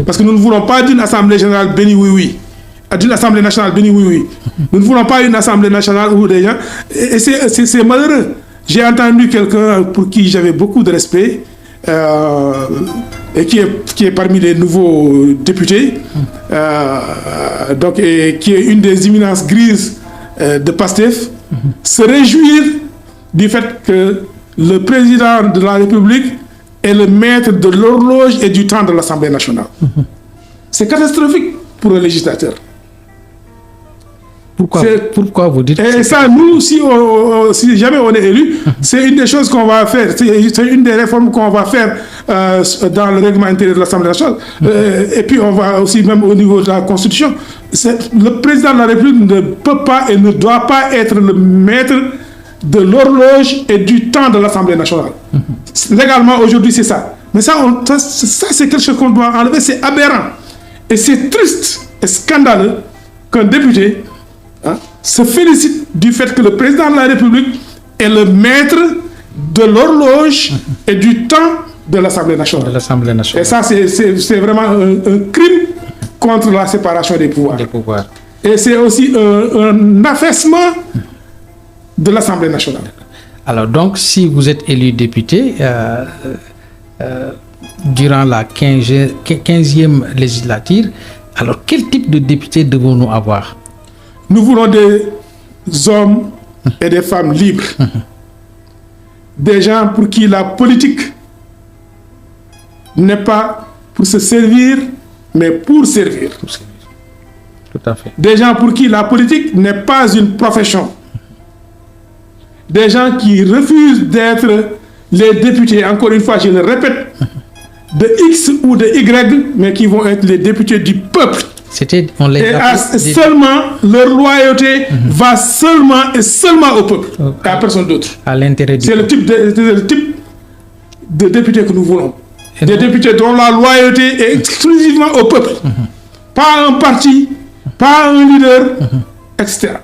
Parce que nous ne voulons pas d'une Assemblée générale bénie oui, d'une Assemblée nationale bénie oui. Nous ne voulons pas une Assemblée nationale où des gens... Et c'est malheureux. J'ai entendu quelqu'un pour qui j'avais beaucoup de respect, et qui est parmi les nouveaux députés, donc, et qui est une des éminences grises de PASTEF, se réjouir du fait que le président de la République est le maître de l'horloge et du temps de l'Assemblée nationale. C'est catastrophique pour le législateur. Pourquoi vous dites et ça, nous, si jamais on est élu, c'est une des choses qu'on va faire. C'est une des réformes qu'on va faire dans le règlement intérieur de l'Assemblée nationale. Et puis, on va aussi, même au niveau de la Constitution, le président de la République ne peut pas et ne doit pas être le maître de l'horloge et du temps de l'Assemblée nationale. Légalement, aujourd'hui, c'est ça. Mais ça c'est quelque chose qu'on doit enlever. C'est aberrant. Et c'est triste et scandaleux qu'un député se félicite du fait que le président de la République est le maître de l'horloge et du temps de l'Assemblée nationale. Et ça, c'est vraiment un crime contre la séparation des pouvoirs. Et c'est aussi un affaissement de l'Assemblée nationale. Alors donc, si vous êtes élu député durant la 15e législature, alors quel type de député devons-nous avoir? Nous voulons des hommes et des femmes libres. Des gens pour qui la politique n'est pas pour se servir, mais pour servir. Tout à fait. Des gens pour qui la politique n'est pas une profession. Des gens qui refusent d'être les députés, encore une fois, je le répète, de X ou de Y, mais qui vont être les députés du peuple. Seulement, leur loyauté va seulement et seulement au peuple, et à personne d'autre. C'est le type de député que nous voulons. Des députés dont la loyauté est exclusivement au peuple. Pas un parti, pas un leader, etc.